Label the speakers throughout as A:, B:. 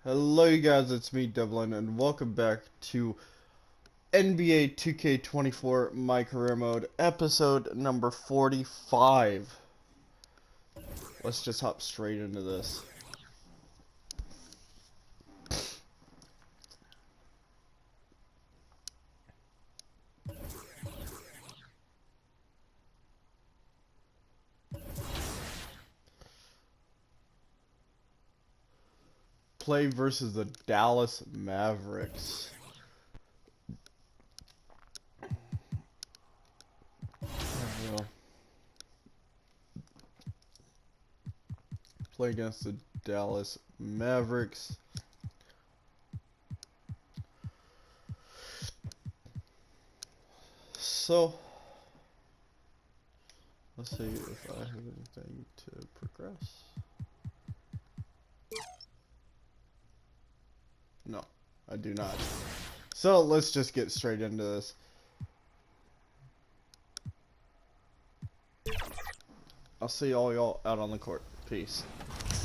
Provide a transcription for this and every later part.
A: Hello you guys, it's me Devlin and welcome back to NBA 2K24 My Career Mode episode number 45. Let's just hop straight into this. Play versus the Dallas Mavericks. Play against the Dallas Mavericks. So, let's see if I have anything to progress. No, I do not. So let's just get straight into this. I'll see all y'all out on the court. Peace.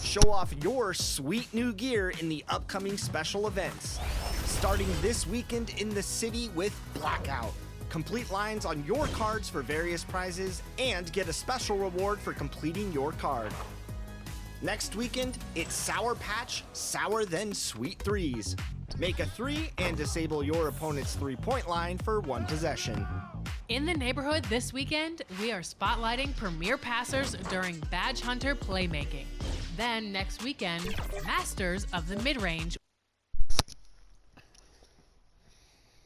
B: Show off your sweet new gear in the upcoming special events. Starting this weekend in the city with Blackout. Complete lines on your cards for various prizes and get a special reward for completing your card. Next weekend, it's Sour Patch, Sour Then Sweet Threes. Make a three and disable your opponent's three-point line for one possession.
C: In the neighborhood this weekend, we are spotlighting premier passers during Badge Hunter playmaking. Then next weekend, Masters of the Mid-Range.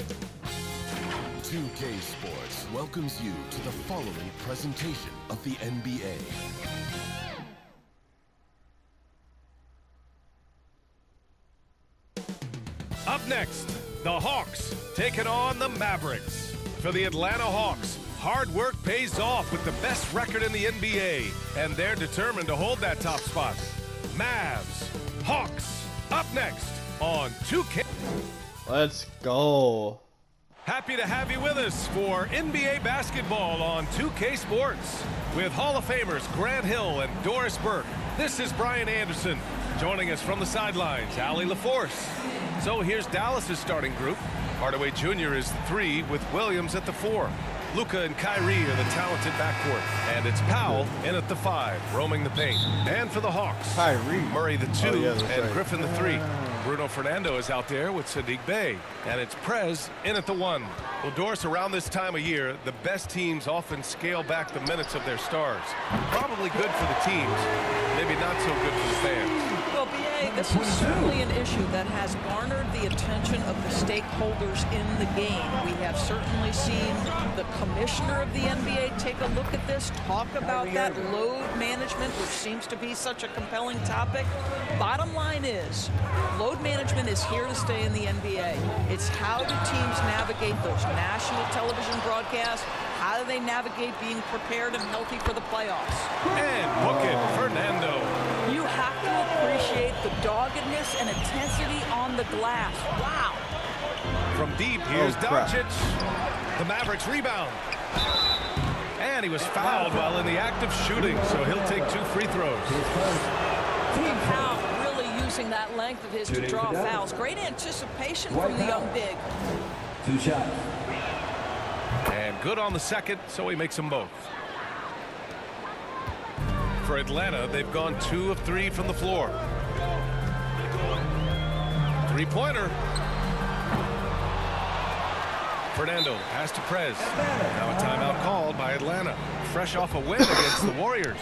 D: 2K Sports welcomes you to the following presentation of the NBA.
E: Up next, the Hawks taking on the Mavericks. For the Atlanta Hawks, hard work pays off with the best record in the NBA, and they're determined to hold that top spot. Mavs, Hawks, up next on 2K.
A: Let's go.
E: Happy to have you with us for NBA basketball on 2K Sports. With Hall of Famers Grant Hill and Doris Burke, this is Brian Anderson. Joining us from the sidelines, Allie LaForce. So here's Dallas's starting group. Hardaway Jr. is the 3 with Williams at the 4. Luka and Kyrie are the talented backcourt. And it's Powell in at the 5, roaming the paint. And for the Hawks,
A: Kyrie.
E: Murray the 2 and
A: right.
E: Griffin the 3. Bruno Fernando is out there with Sadiq Bey. And it's Prez in at the 1. Well, Doris, around this time of year, the best teams often scale back the minutes of their stars. Probably good for the teams, maybe not so good for the fans.
F: Well, BA, this is certainly an issue that has garnered the attention of the stakeholders in the game. We have certainly seen the commissioner of the NBA take a look at this, talk about that load management, which seems to be such a compelling topic. Bottom line is, load management is here to stay in the NBA. It's how do teams navigate those national television broadcasts? How do they navigate being prepared and healthy for the playoffs?
E: And book it, Fernando.
F: You have to appreciate the doggedness and intensity on the glass. Wow.
E: From deep, here's
A: crap.
E: Doncic. The Mavericks rebound. And he was fouled while in the act of shooting, so he'll take 2 free throws.
F: Powell really using that length of his to draw fouls. Great anticipation from the young big.
G: 2 shots.
E: And good on the second, so he makes them both. For Atlanta, they've gone 2 of 3 from the floor. Three-pointer. Fernando pass to Prez. Now a timeout called by Atlanta. Fresh off a win against the Warriors.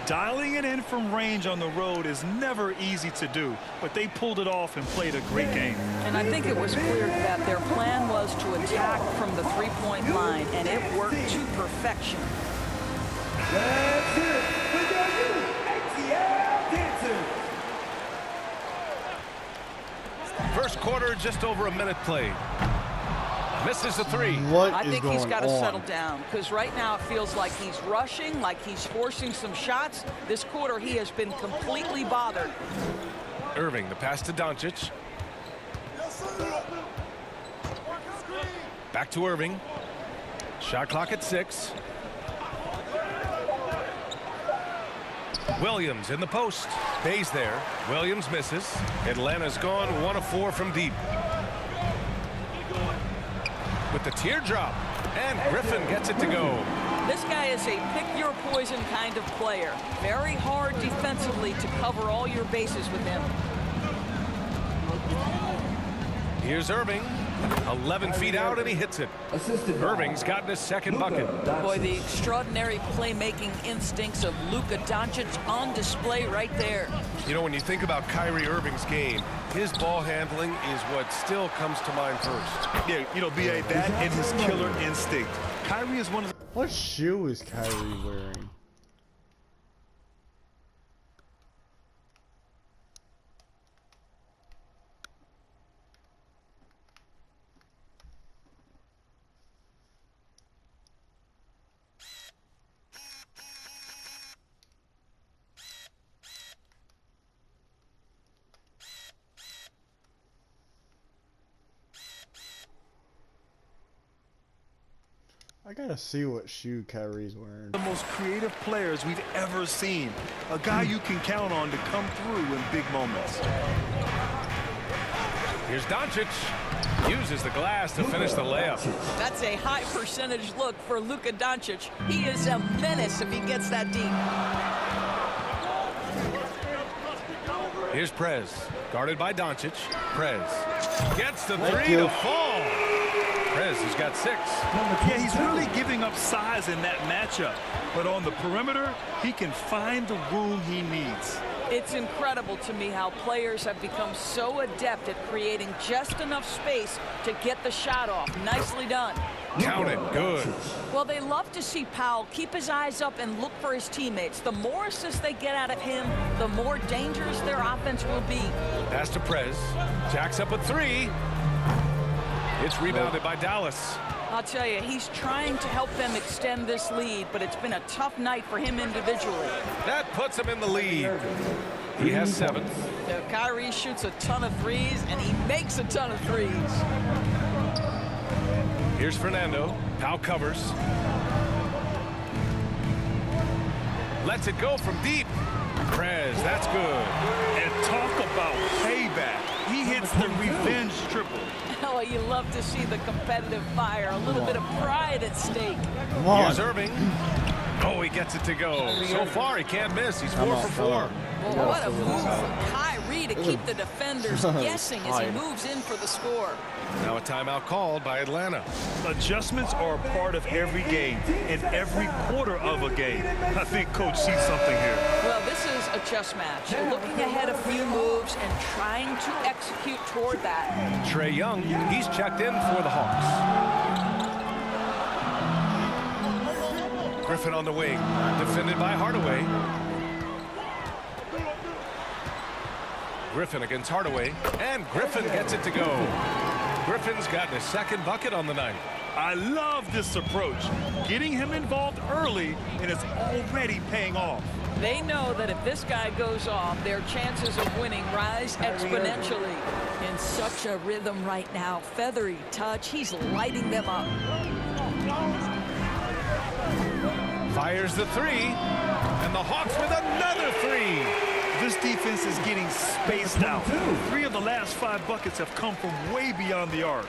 H: Dialing it in from range on the road is never easy to do, but they pulled it off and played a great game.
F: And I think it was clear that their plan was to attack from the three-point line, and it worked to perfection.
G: That's it. We got you, ATL Dancer.
E: First quarter, just over a minute played. Misses the 3.
A: What
F: I
A: is
F: think
A: going
F: he's got to
A: on?
F: settle down, because right now it feels like he's rushing, like he's forcing some shots. This quarter, he has been completely bothered.
E: Irving, the pass to Doncic. Back to Irving. Shot clock at 6. Williams in the post. Stays there. Williams misses. Atlanta's gone 1 of 4 from deep. With the teardrop. And Griffin gets it to go.
F: This guy is a pick-your-poison kind of player. Very hard defensively to cover all your bases with him.
E: Here's Irving. 11 feet out, and he hits it. Irving's gotten his second bucket.
F: Boy, the extraordinary playmaking instincts of Luka Doncic on display right there.
E: You know, when you think about Kyrie Irving's game, his ball handling is what still comes to mind first.
H: Yeah, you know, B.A., that and his killer instinct. Kyrie is one of the...
A: What shoe is Kyrie wearing? I gotta see what shoe Kyrie's wearing.
H: The most creative players we've ever seen. A guy you can count on to come through in big moments.
E: Here's Doncic. Uses the glass to finish the layup.
F: That's a high percentage look for Luka Doncic. He is a menace if he gets that deep.
E: Here's Prez. Guarded by Doncic. Prez gets the three
A: you.
E: to fall. Prez has got 6.
H: Yeah, he's really giving up size in that matchup. But on the perimeter, he can find the room he needs.
F: It's incredible to me how players have become so adept at creating just enough space to get the shot off. Nicely done.
E: Count it. Good.
F: Well, they love to see Powell keep his eyes up and look for his teammates. The more assists they get out of him, the more dangerous their offense will be.
E: Pass to Prez. Jacks up a 3. It's rebounded by Dallas.
F: I'll tell you, he's trying to help them extend this lead, but it's been a tough night for him individually.
E: That puts him in the lead. He has 7.
F: So Kyrie shoots a ton of threes, and he makes a ton of threes.
E: Here's Fernando. Powell covers. Lets it go from deep. Prez, that's good.
H: And talk about payback. He hits the revenge triple.
F: Oh, you love to see the competitive fire, a little bit of pride at stake.
A: Come on.
E: Here's Irving. Oh, he gets it to go. So far, he can't miss. He's 4 for 4.
F: Well, what a move from Kyrie to keep the defenders guessing as he moves in for the score.
E: Now a timeout called by Atlanta.
H: Adjustments are a part of every game and every quarter of a game. I think Coach sees something here.
F: Well, this is a chess match. Looking ahead a few moves and trying to execute toward that.
E: Trae Young, he's checked in for the Hawks. Griffin on the wing, defended by Hardaway. Griffin against Hardaway, and Griffin gets it to go. Griffin's gotten his second bucket on the night.
H: I love this approach. Getting him involved early, and it's already paying off.
F: They know that if this guy goes off, their chances of winning rise exponentially. In such a rhythm right now, feathery touch, he's lighting them up.
E: Fires the 3, and the Hawks with another 3.
H: This defense is getting spaced out. 3 of the last 5 buckets have come from way beyond the arc.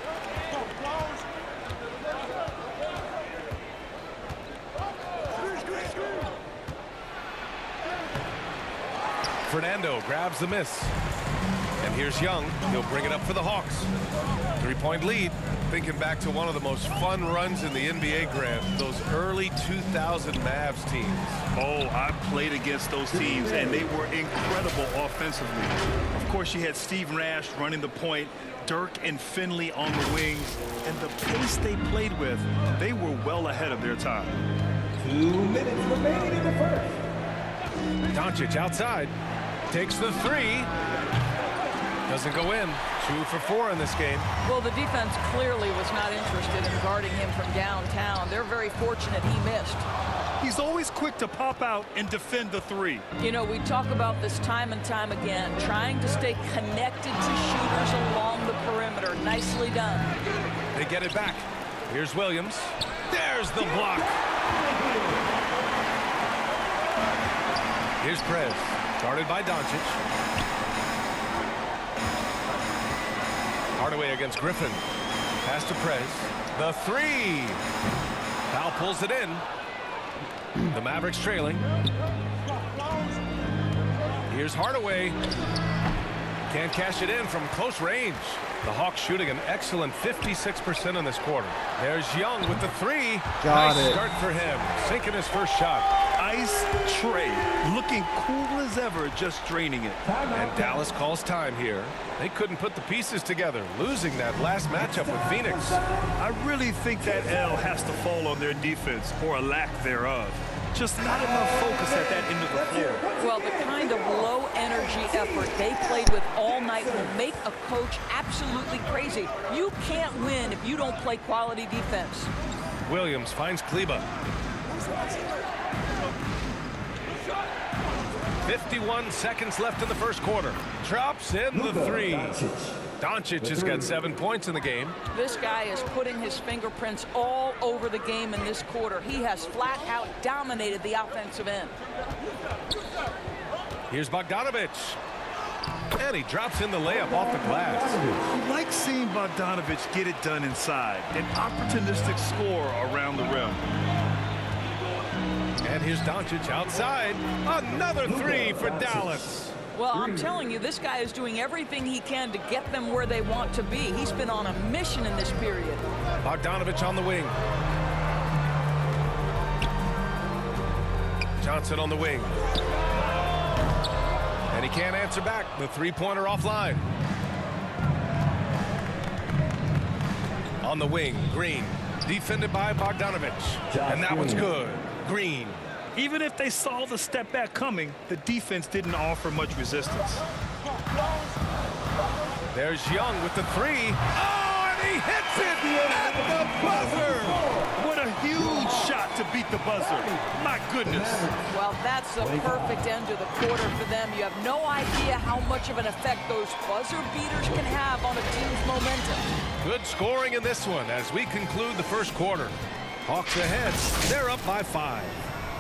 E: Fernando grabs the miss. And here's Young. He'll bring it up for the Hawks. 3-point lead. Thinking back to one of the most fun runs in the NBA, Grant, those early 2000 Mavs teams.
H: Oh, I played against those teams, and they were incredible offensively. Of course, you had Steve Nash running the point, Dirk and Finley on the wings, and the pace they played with, they were well ahead of their time.
G: 2 minutes remaining in the first.
E: Doncic outside. Takes the 3. Doesn't go in. 2 for 4 in this game.
F: Well, the defense clearly was not interested in guarding him from downtown. They're very fortunate he missed.
H: He's always quick to pop out and defend the 3.
F: You know, we talk about this time and time again, trying to stay connected to shooters along the perimeter. Nicely done.
E: They get it back. Here's Williams. There's the block. Here's Prez, guarded by Doncic. Hardaway against Griffin. Pass to Prez. The three. Powell pulls it in. The Mavericks trailing. Here's Hardaway. Can't cash it in from close range. The Hawks shooting an excellent 56% in this quarter. There's Young with the three.
A: Got
E: nice
A: it.
E: start for him. Sinking his first shot.
H: Ice tray, looking cool as ever, just draining it.
E: And Dallas calls time here. They couldn't put the pieces together, losing that last matchup with Phoenix.
H: I really think that L has to fall on their defense, or a lack thereof. Just not enough focus at that end of the floor.
F: Well, the kind of low-energy effort they played with all night will make a coach absolutely crazy. You can't win if you don't play quality defense.
E: Williams finds Kleba. 51 seconds left in the first quarter. Drops in the three. Doncic has got 7 points in the game.
F: This guy is putting his fingerprints all over the game in this quarter. He has flat out dominated the offensive end.
E: Here's Bogdanovic. And he drops in the layup off the glass.
H: I like seeing Bogdanovic get it done inside. An opportunistic score around the rim.
E: And here's Doncic outside. Another three for Dallas.
F: Well, I'm telling you, this guy is doing everything he can to get them where they want to be. He's been on a mission in this period.
E: Bogdanovic on the wing. Johnson on the wing. And he can't answer back. The three-pointer offline. On the wing, Green. Defended by Bogdanovic. And that one's good. Green.
H: Even if they saw the step back coming, the defense didn't offer much resistance.
E: There's Young with the three. Oh, and he hits it at the buzzer.
H: What a huge shot to beat the buzzer. My goodness.
F: Well, that's the perfect end to the quarter for them. You have no idea how much of an effect those buzzer beaters can have on a team's momentum.
E: Good scoring in this one as we conclude the first quarter. Hawks ahead. They're up by 5.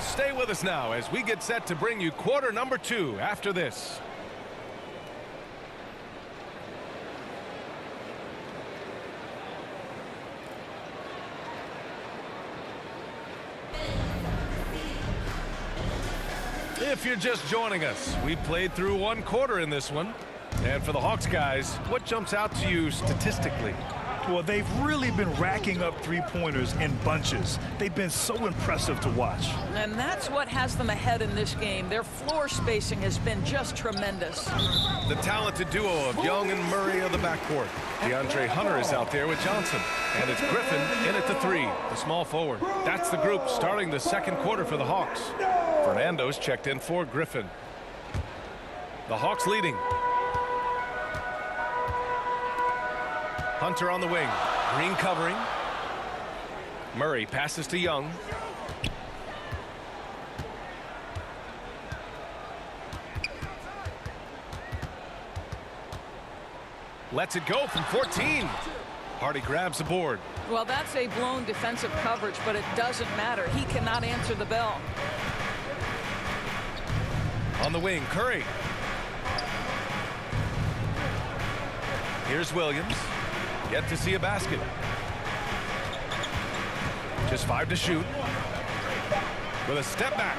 E: Stay with us now as we get set to bring you quarter number 2 after this. If you're just joining us, we played through 1 quarter in this one. And for the Hawks guys, what jumps out to you statistically?
H: Well, they've really been racking up three-pointers in bunches. They've been so impressive to watch.
F: And that's what has them ahead in this game. Their floor spacing has been just tremendous.
E: The talented duo of Young and Murray of the backcourt. DeAndre Hunter is out there with Johnson. And it's Griffin in at the 3, the small forward. That's the group starting the second quarter for the Hawks. Fernando's checked in for Griffin. The Hawks leading. Hunter on the wing. Green covering. Murray passes to Young. Lets it go from 14. Hardy grabs the board.
F: Well, that's a blown defensive coverage, but it doesn't matter. He cannot answer the bell.
E: On the wing, Curry. Here's Williams. Yet to see a basket. Just 5 to shoot. With a step back.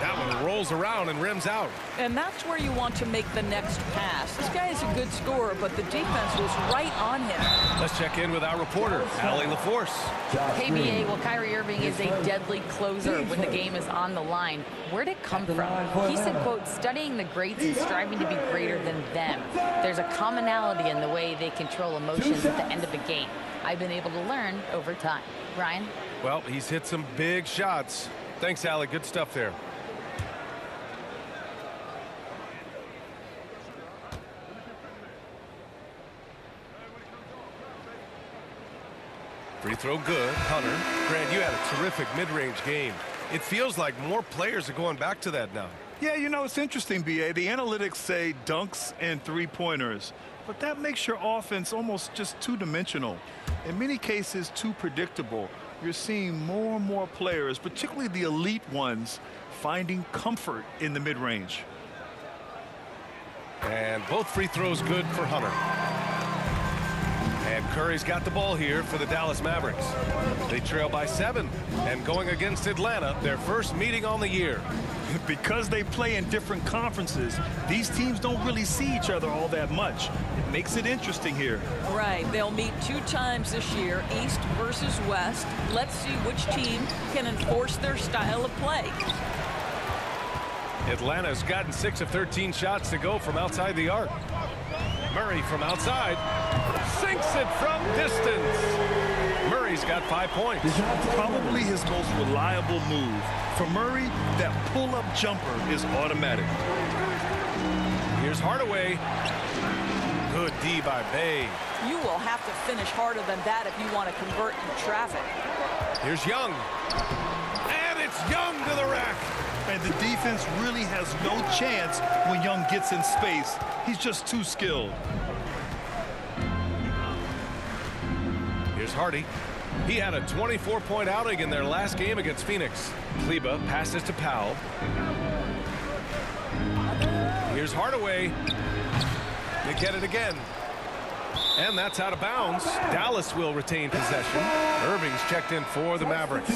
E: That one rolls around and rims out.
F: And that's where you want to make the next pass. This guy is a good scorer, but the defense was right on him.
E: Let's check in with our reporter, Allie LaForce.
I: KBA, well, Kyrie Irving is a deadly closer when the game is on the line. Where'd it come from? He said, quote, studying the greats and striving to be greater than them. There's a commonality in the way they control emotions at the end of the game. I've been able to learn over time. Brian?
E: Well, he's hit some big shots. Thanks, Allie. Good stuff there. Free throw good. Hunter. Grant, you had a terrific mid-range game. It feels like more players are going back to that now.
H: Yeah, you know, it's interesting, B.A. The analytics say dunks and three-pointers, but that makes your offense almost just two-dimensional. In many cases, too predictable. you're seeing more and more players, particularly the elite ones, finding comfort in the mid-range.
E: And both free throws good for Hunter. And Curry's got the ball here for the Dallas Mavericks. They trail by 7 and going against Atlanta, their first meeting on the year.
H: Because they play in different conferences, these teams don't really see each other all that much. It makes it interesting here.
F: Right. They'll meet 2 times this year, East versus West. Let's see which team can enforce their style of play.
E: Atlanta's gotten 6 of 13 shots to go from outside the arc. Murray from outside sinks it from distance. Murray's got 5 points.
H: Probably his most reliable move. For Murray, that pull-up jumper is automatic.
E: Here's Hardaway. Good D by Bay.
F: You will have to finish harder than that if you want to convert in traffic.
E: Here's Young. And it's Young to the rack.
H: And the defense really has no chance when Young gets in space. He's just too skilled.
E: Here's Hardy. He had a 24-point outing in their last game against Phoenix. Kleba passes to Powell. Here's Hardaway. They get it again. And that's out of bounds. Dallas will retain possession. Irving's checked in for the Mavericks.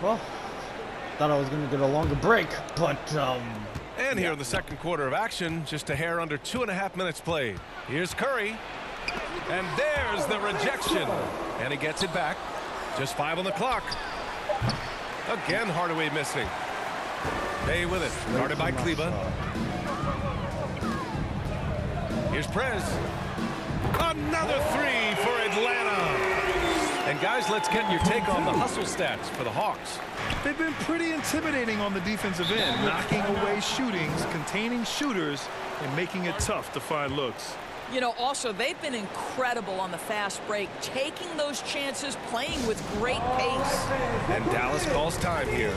A: Well, thought I was going to get a longer break, but
E: And here in the second quarter of action, just a hair under 2.5 minutes played. Here's Curry. And there's the rejection. And he gets it back. Just 5 on the clock. Again, Hardaway missing. Bay with it. Guarded by Kleba. Here's Prez. Another 3 for Atlanta. And guys, let's get your take on the hustle stats for the Hawks.
H: They've been pretty intimidating on the defensive end, knocking away shootings, containing shooters, and making it tough to find looks.
F: You know, also, they've been incredible on the fast break, taking those chances, playing with great pace.
E: And Dallas calls time here.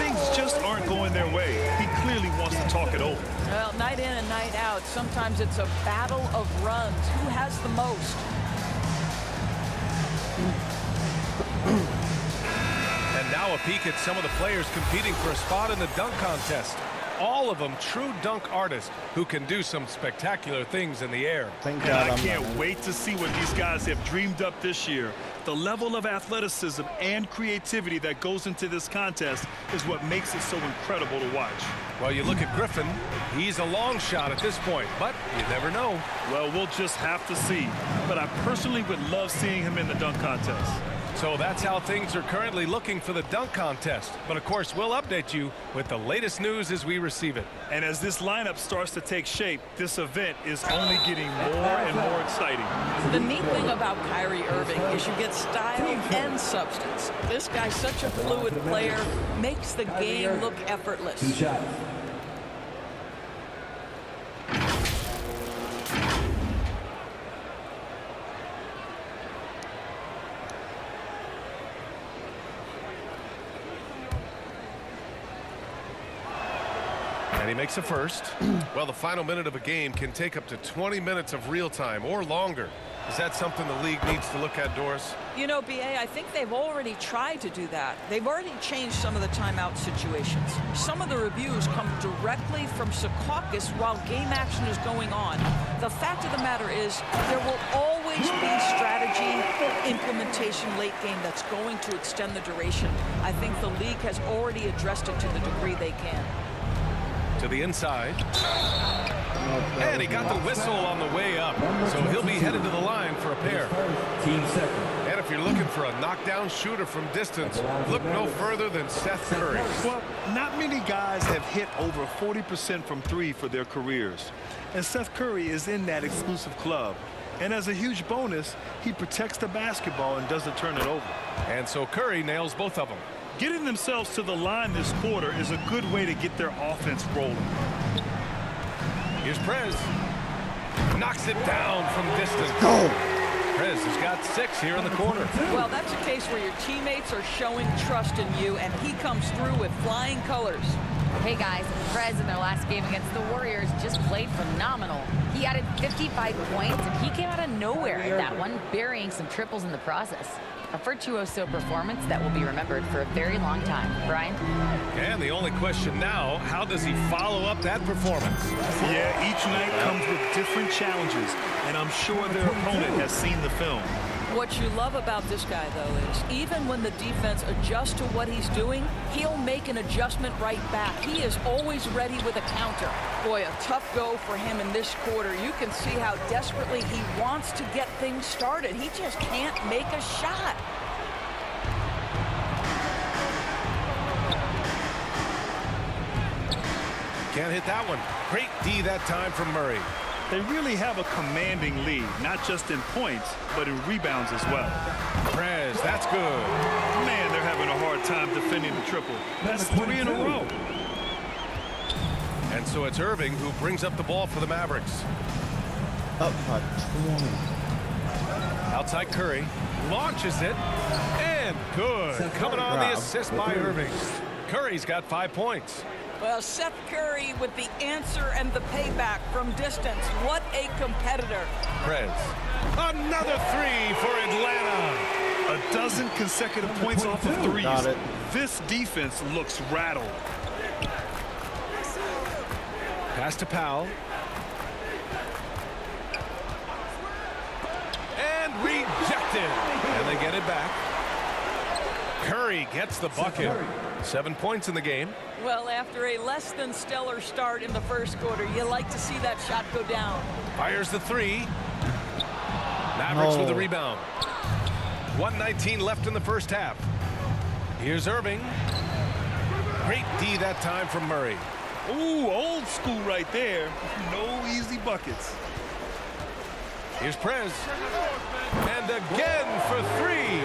H: Things just aren't going their way. He clearly wants to talk it over.
F: Well, night in and night out, sometimes it's a battle of runs. Who has the most?
E: And now a peek at some of the players competing for a spot in the dunk contest. All of them true dunk artists who can do some spectacular things in the air.
A: thank
H: And
A: God
H: I
A: I'm
H: can't
A: not.
H: wait to see what these guys have dreamed up this year. The level of athleticism and creativity that goes into this contest is what makes it so incredible to watch.
E: Well, you look at Griffin. He's a long shot at this point, but you never know.
H: Well, we'll just have to see. But I personally would love seeing him in the dunk contest.
E: So that's how things are currently looking for the dunk contest. But of course, we'll update you with the latest news as we receive it.
H: And as this lineup starts to take shape, this event is only getting more and more exciting.
F: The neat thing about Kyrie Irving is you get style and substance. This guy's such a fluid player, makes the game look effortless.
E: And he makes a first. Well, the final minute of a game can take up to 20 minutes of real time or longer. Is that something the league needs to look at, Doris?
F: You know, BA, I think they've already tried to do that. They've already changed some of the timeout situations. Some of the reviews come directly from Secaucus while game action is going on. The fact of the matter is there will always be strategy implementation late game that's going to extend the duration. I think the league has already addressed it to the degree they can.
E: To the inside. And he got the whistle on the way up. So he'll be headed to the line for a pair. And if you're looking for a knockdown shooter from distance, look no further than Seth Curry.
H: Well, not many guys have hit over 40% from 3 for their careers. And Seth Curry is in that exclusive club. And as a huge bonus, he protects the basketball and doesn't turn it over.
E: And so Curry nails both of them.
H: Getting themselves to the line this quarter is a good way to get their offense rolling.
E: Here's Prez. Knocks it down from distance.
A: Go!
E: Prez has got 6 here in the quarter.
F: Well, that's a case where your teammates are showing trust in you, and he comes through with flying colors.
I: Hey guys, Prez in their last game against the Warriors just played phenomenal. He added 55 points, and he came out of nowhere in that one, burying some triples in the process. A virtuoso performance that will be remembered for a very long time. Brian?
E: And the only question now, how does he follow up that performance?
H: Yeah, each night comes with different challenges, and I'm sure their opponent has seen the film.
F: What you love about this guy, though, is even when the defense adjusts to what he's doing, he'll make an adjustment right back. He is always ready with a counter. Boy, a tough go for him in this quarter. You can see how desperately he wants to get things started. He just can't make a shot.
E: Can't hit that one. Great D that time from Murray.
H: They really have a commanding lead, not just in points, but in rebounds as well.
E: Prez, that's good.
H: Man, they're having a hard time defending the triple. That's 3 in a row.
E: And so it's Irving who brings up the ball for the Mavericks.
A: Up by 20.
E: Outside Curry. Launches it. And good. Coming on the assist by Irving. Curry's got 5 points.
F: Well, Seth Curry with the answer and the payback from distance. What a competitor.
E: Prez. Another 3 for Atlanta.
H: A dozen consecutive points off of threes.
A: Got it.
H: This defense looks rattled.
E: Pass to Powell. And rejected. And they get it back. Curry gets the bucket. 7 points in the game.
F: Well, after a less than stellar start in the first quarter, you like to see that shot go down.
E: Fires the 3. Mavericks with the rebound. 1:19 left in the first half. Here's Irving. Great D that time from Murray.
H: Ooh, old school right there. No easy buckets.
E: Here's Prez. And again for 3.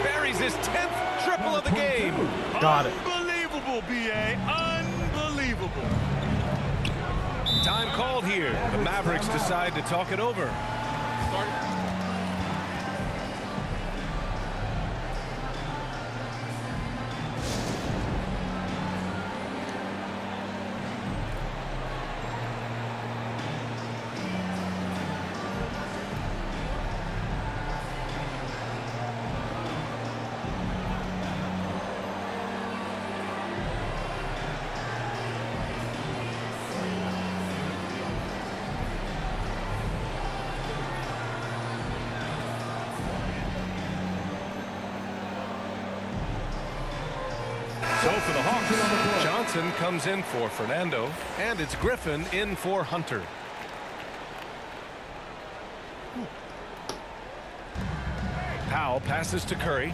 E: Buries his 10th triple of the game.
A: Got it.
H: Unbelievable, B.A. Unbelievable.
E: Time called here. The Mavericks decide to talk it over. So for the Hawks, Johnson comes in for Fernando, and it's Griffin in for Hunter. Powell passes to Curry.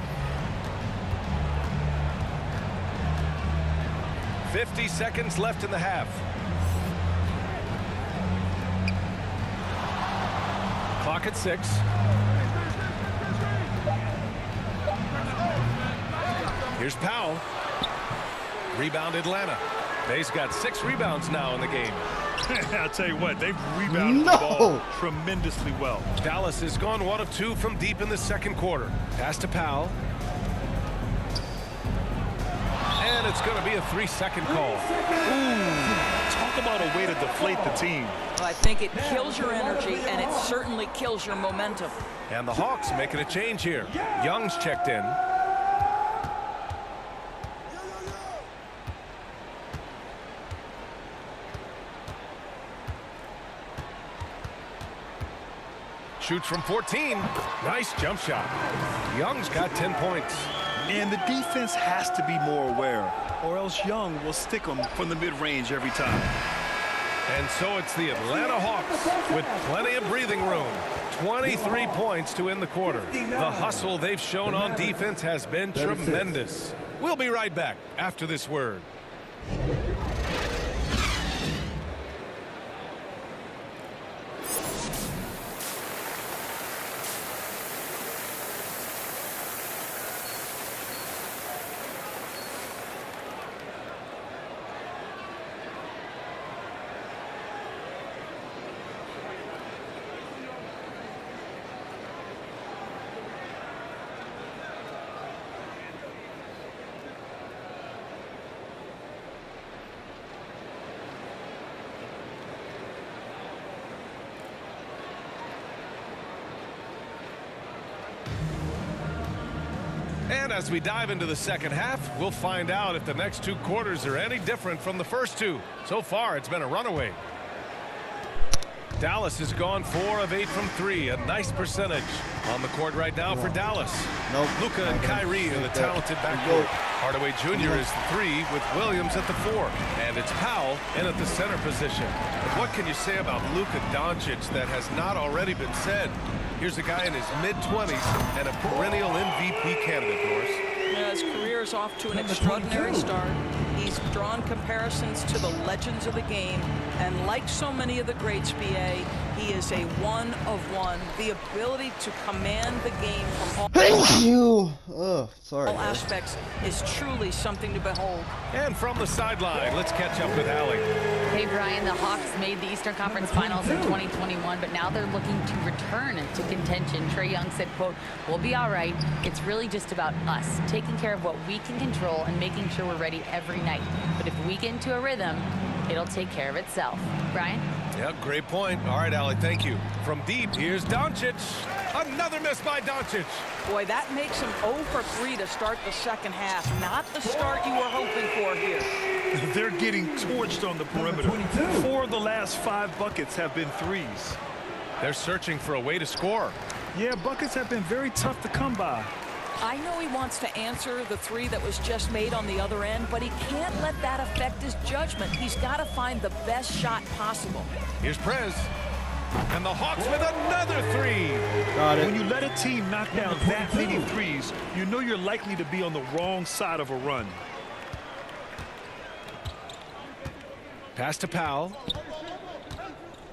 E: 50 seconds left in the half. Clock at 6. Here's Powell. Rebound Atlanta. They've got 6 rebounds now in the game.
H: I'll tell you what, they've rebounded the ball tremendously well.
E: Dallas has gone 1 of 2 from deep in the second quarter. Pass to Powell. And it's going to be a 3-second call.
H: Ooh, talk about a way to deflate the team.
F: I think it kills your energy, and it certainly kills your momentum.
E: And the Hawks making a change here. Young's checked in. Shoots from 14. Nice jump shot. Young's got 10 points.
H: And the defense has to be more aware, or else Young will stick them from the mid-range every time.
E: And so it's the Atlanta Hawks with plenty of breathing room. 23 points to end the quarter. The hustle they've shown on defense has been tremendous. We'll be right back after this word. And as we dive into the second half, we'll find out if the next 2 quarters are any different from the first 2. So far, it's been a runaway. Dallas has gone 4 of 8 from 3, a nice percentage. On the court right now for Dallas.
A: Nope.
E: Luka and Kyrie are the talented backcourt. Hardaway Jr. is the 3 with Williams at the 4. And it's Powell in at the center position. But what can you say about Luka Doncic that has not already been said? Here's a guy in his mid-20s and a perennial MVP candidate, Doris.
F: His career is off to an extraordinary start. He's drawn comparisons to the legends of the game, and like so many of the greats, BA, he is a one of one. The ability to command the game from all all aspects is truly something to behold.
E: And from the sideline, let's catch up with Allie.
I: Hey, Brian, the Hawks made the Eastern Conference Finals in 2021, but now they're looking to return to contention. Trae Young said, quote, "We'll be all right. It's really just about us, taking care of what we can control and making sure we're ready every night. But if we get into a rhythm, it'll take care of itself." Brian?
E: Yeah, great point. All right, Allie, thank you. From deep, here's Doncic. Another miss by Doncic.
F: Boy, that makes him 0 for 3 to start the second half. Not the start you were hoping for here.
H: They're getting torched on the perimeter. 4 of the last 5 buckets have been threes.
E: They're searching for a way to score.
H: Yeah, buckets have been very tough to come by.
F: I know he wants to answer the 3 that was just made on the other end, but he can't let that affect his judgment. He's got to find the best shot possible.
E: Here's Prez. And the Hawks with another 3.
A: Got it.
H: When you let a team knock down that many threes, you know you're likely to be on the wrong side of a run.
E: Pass to Powell.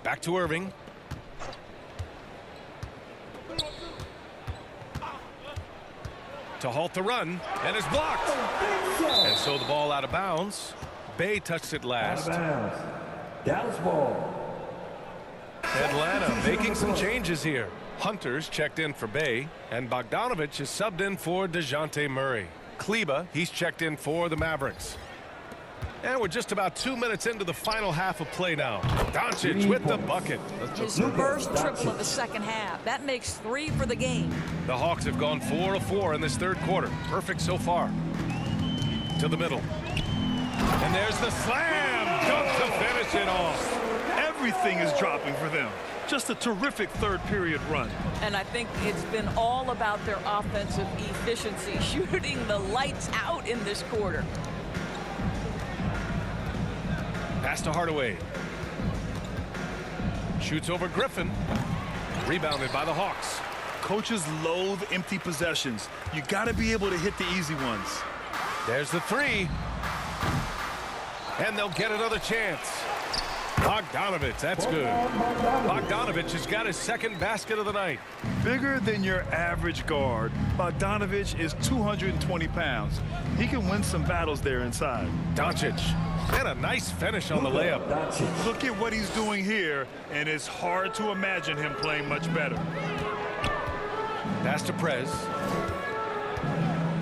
E: Back to Irving. To halt the run, and is blocked. And so the ball out of bounds. Bay touched it last.
G: Out of bounds. Dallas ball.
E: Atlanta making some changes here. Hunter's checked in for Bay, and Bogdanovich is subbed in for DeJounte Murray. Kleba, he's checked in for the Mavericks. And we're just about 2 minutes into the final half of play now. Doncic with the bucket.
F: His first triple of the second half. That makes 3 for the game.
E: The Hawks have gone 4 of 4 in this third quarter. Perfect so far. To the middle. And there's the slam dunk to finish it off.
H: Everything is dropping for them. Just a terrific third period run.
F: And I think it's been all about their offensive efficiency, shooting the lights out in this quarter.
E: Pass to Hardaway. Shoots over Griffin. Rebounded by the Hawks.
H: Coaches loathe empty possessions. You got to be able to hit the easy ones.
E: There's the 3. And they'll get another chance. Bogdanovich, that's good. Bogdanovich has got his second basket of the night.
H: Bigger than your average guard, Bogdanovich is 220 pounds. He can win some battles there inside.
E: Doncic. And a nice finish on the layup.
H: Look at what he's doing here, and it's hard to imagine him playing much better.
E: Pass to Prez.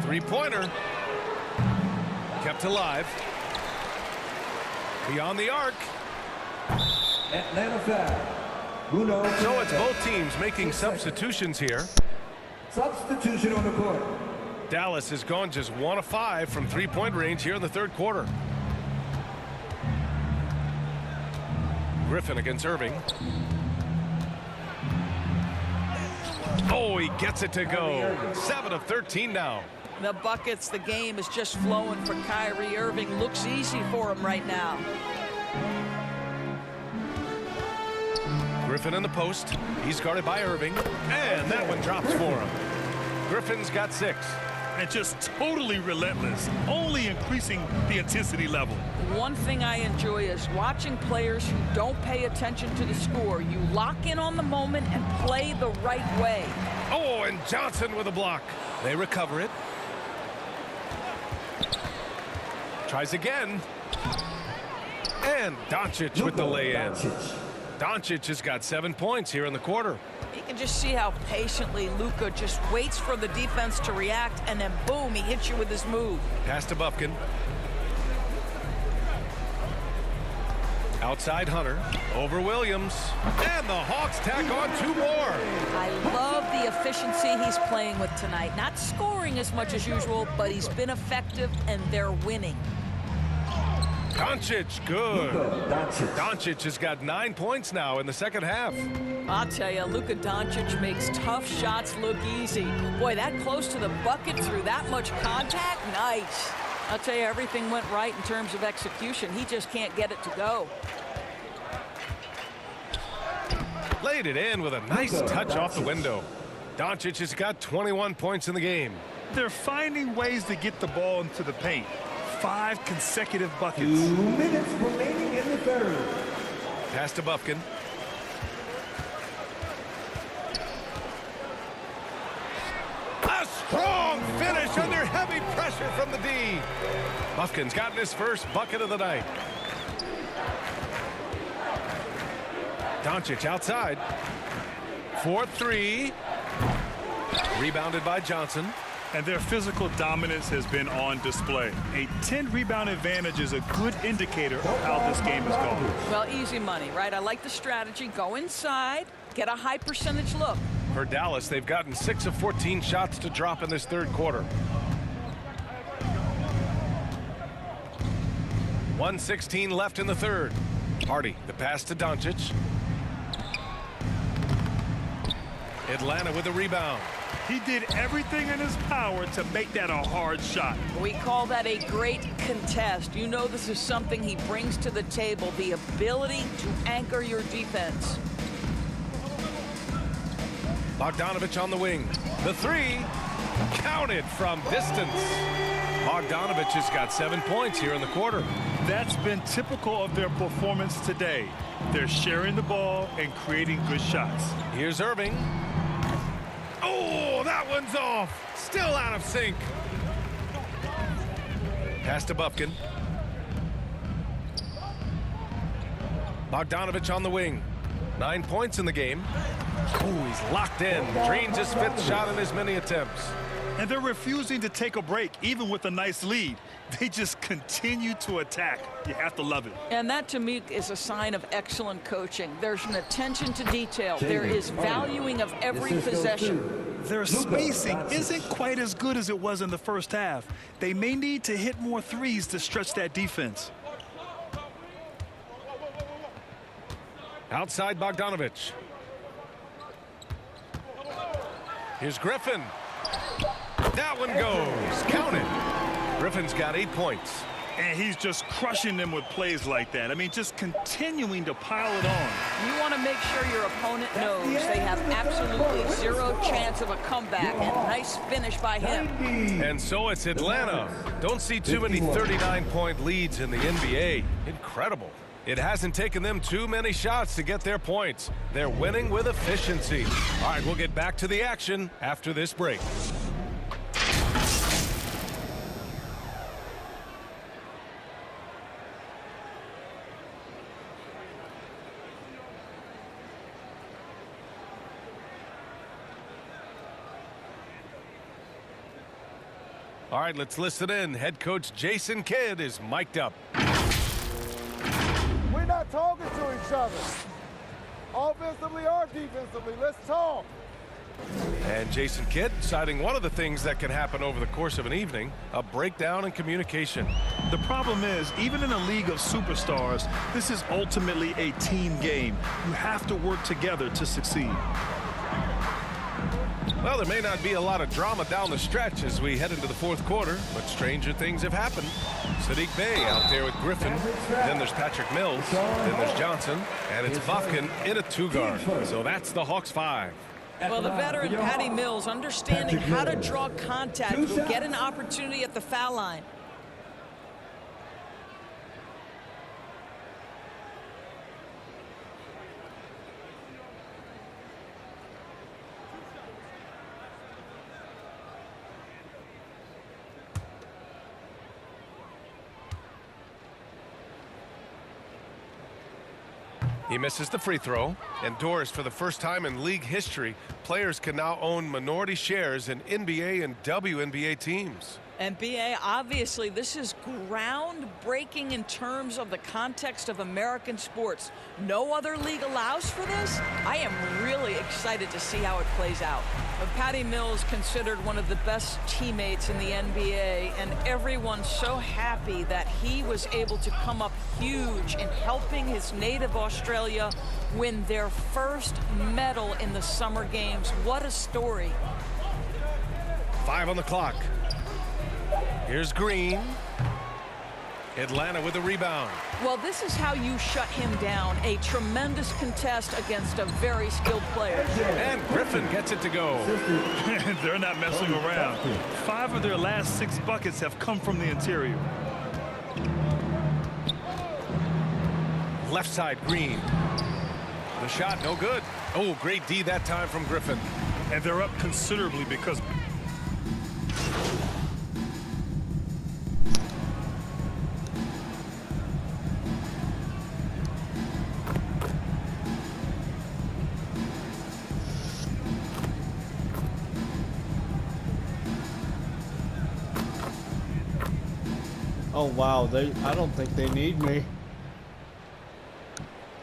E: 3-pointer. Kept alive. Beyond the arc.
G: Atlanta foul.
E: So it's both teams making substitutions here.
G: Substitution on the court.
E: Dallas has gone just 1 of 5 from 3-point range here in the third quarter. Griffin against Irving. Oh, he gets it to go. 7 of 13 now.
F: The buckets, the game is just flowing for Kyrie Irving. Looks easy for him right now.
E: Griffin in the post. He's guarded by Irving. And that one drops for him. Griffin's got 6.
H: And just totally relentless, only increasing the intensity level.
F: One thing I enjoy is watching players who don't pay attention to the score. You lock in on the moment and play the right way.
E: Oh, and Johnson with a block. They recover it. Tries again. And Doncic with the lay-in. Doncic has got 7 points here in the quarter.
F: You can just see how patiently Luka just waits for the defense to react, and then boom, he hits you with his move.
E: Pass to Bufkin. Outside Hunter, over Williams, and the Hawks tack on 2 more.
F: I love the efficiency he's playing with tonight. Not scoring as much as usual, but he's been effective, and they're winning.
E: Doncic, good. Doncic has got 9 points now in the second half.
F: I'll tell you, Luka Doncic makes tough shots look easy. Boy, that close to the bucket through that much contact, nice. I'll tell you, everything went right in terms of execution. He just can't get it to go.
E: Laid it in with a nice touch off the window. Doncic has got 21 points in the game.
H: They're finding ways to get the ball into the paint. 5 consecutive buckets.
G: 2 minutes remaining in the third.
E: Pass to Bufkin. A strong finish under heavy pressure from the D. Bufkin's gotten his first bucket of the night. Doncic outside. 4-3. Rebounded by Johnson.
H: And their physical dominance has been on display. A 10-rebound advantage is a good indicator of how this game is going.
F: Well, easy money, right? I like the strategy. Go inside, get a high percentage look.
E: For Dallas, they've gotten 6 of 14 shots to drop in this third quarter. 1:16 left in the third. Hardy, the pass to Doncic. Atlanta with the rebound.
H: He did everything in his power to make that a hard shot.
F: We call that a great contest. You know this is something he brings to the table, the ability to anchor your defense.
E: Bogdanovich on the wing. The 3, counted from distance. Bogdanovich has got 7 points here in the quarter.
H: That's been typical of their performance today. They're sharing the ball and creating good shots.
E: Here's Irving. Oh, that one's off. Still out of sync. Pass to Bufkin. Bogdanovich on the wing. 9 points in the game. Oh, he's locked in. Drains his 5th shot in as many attempts.
H: And they're refusing to take a break, even with a nice lead. They just continue to attack. You have to love it.
F: And that, to me, is a sign of excellent coaching. There's an attention to detail. There is valuing of every possession.
H: Their spacing isn't quite as good as it was in the first half. They may need to hit more threes to stretch that defense.
E: Outside Bogdanovich. Here's Griffin. That one goes. Counted. Griffin's got 8 points.
H: And he's just crushing them with plays like that. I mean, just continuing to pile it on.
F: You want to make sure your opponent knows they have absolutely 0 chance of a comeback. And nice finish by him.
E: And so it's Atlanta. Don't see too many 39-point leads in the NBA. Incredible. It hasn't taken them too many shots to get their points. They're winning with efficiency. All right, we'll get back to the action after this break. All right, let's listen in. Head coach Jason Kidd is mic'd up.
J: We're not talking to each other, offensively or defensively. Let's talk.
E: And Jason Kidd citing one of the things that can happen over the course of an evening, a breakdown in communication.
H: The problem is, even in a league of superstars, this is ultimately a team game. You have to work together to succeed.
E: Well, there may not be a lot of drama down the stretch as we head into the fourth quarter, but stranger things have happened. Sadiq Bey out there with Griffin. Then there's Patrick Mills. Then there's Johnson. And it's Bufkin in a 2-guard. So that's the Hawks 5.
F: Well, the veteran Patty Mills understanding how to draw contact will get an opportunity at the foul line.
E: He misses the free throw. And Doris, for the first time in league history, players can now own minority shares in NBA and WNBA teams.
F: And BA, obviously, this is groundbreaking in terms of the context of American sports. No other league allows for this. I am really excited to see how it plays out. But Patty Mills considered one of the best teammates in the NBA, and everyone's so happy that he was able to come up huge in helping his native Australia win their first medal in the Summer Games. What a story.
E: 5 on the clock. Here's Green. Atlanta with the rebound.
F: Well, this is how you shut him down. A tremendous contest against a very skilled player.
E: And Griffin gets it to go.
H: They're not messing around. 5 of their last 6 buckets have come from the interior.
E: Left side, Green. The shot, no good. Oh, great D that time from Griffin.
H: And they're up considerably because
A: Oh wow, I don't think they need me.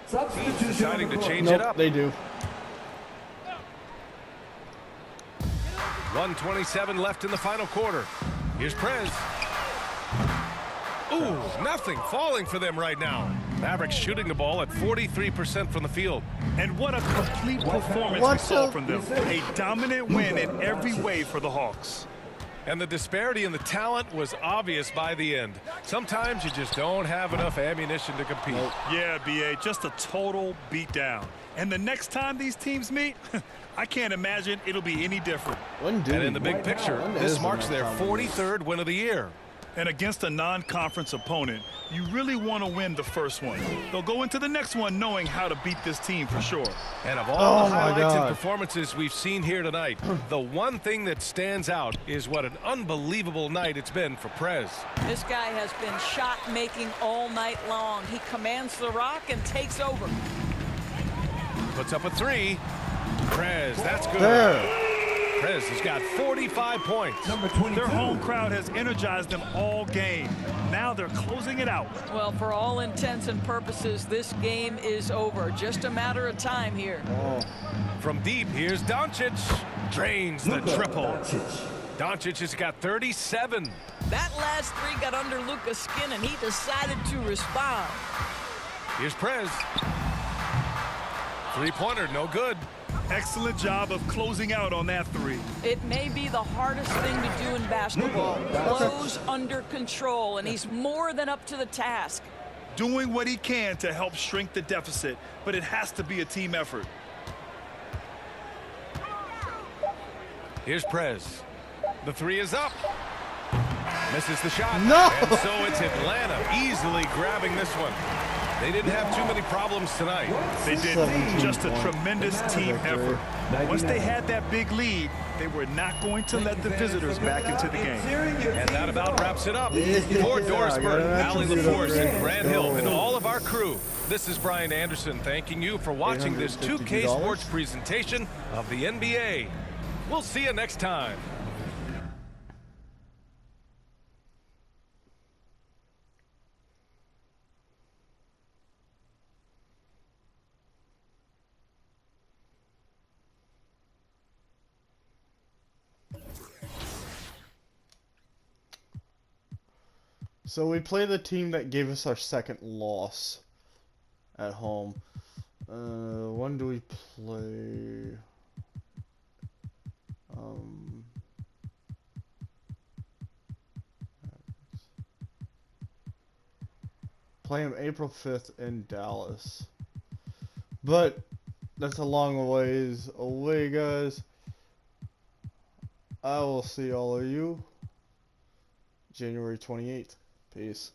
E: He's deciding to change
A: Nope,
E: it up.
A: they do.
E: 1:27 left in the final quarter. Here's Prez. Ooh, nothing falling for them right now. Mavericks shooting the ball at 43% from the field.
H: And what a complete performance we saw from them. A dominant win in every way for the Hawks.
E: And the disparity in the talent was obvious by the end. Sometimes you just don't have enough ammunition to compete.
H: Yeah, BA, just a total beatdown. And the next time these teams meet, I can't imagine it'll be any different.
E: And in the big picture, this marks their 43rd win of the year.
H: And against a non-conference opponent, you really want to win the first one. They'll go into the next one knowing how to beat this team for sure.
E: And of all the highlights and performances we've seen here tonight, the one thing that stands out is what an unbelievable night it's been for Prez.
F: This guy has been shot making all night long. He commands the rock and takes over.
E: Puts up a 3. Prez, that's good.
A: There.
E: Prez has got 45 points.
H: Their home crowd has energized them all game. Now they're closing it out.
F: Well, for all intents and purposes, this game is over. Just a matter of time here.
E: From deep, here's Doncic. Drains the triple. Doncic has got 37.
F: That last 3 got under Luka's skin, and he decided to respond.
E: Here's Prez. 3-pointer, no good.
H: Excellent job of closing out on that 3.
F: It may be the hardest thing to do in basketball. Close under control, and he's more than up to the task.
H: Doing what he can to help shrink the deficit, but it has to be a team effort.
E: Here's Prez. The 3 is up. Misses the shot.
A: No!
E: And so it's Atlanta easily grabbing this one. They didn't have too many problems tonight.
H: They did. Just a tremendous team effort. Once they had that big lead, they were not going to let the visitors back into the game.
E: And that about wraps it up. For Doris Burke, Allie LaForce, and Grant Hill, and all of our crew, this is Brian Anderson thanking you for watching this 2K Sports presentation of the NBA. We'll see you next time.
A: So we play the team that gave us our second loss at home. When do we play? Play them April 5th in Dallas. But that's a long ways away, guys. I will see all of you January 28th. Peace.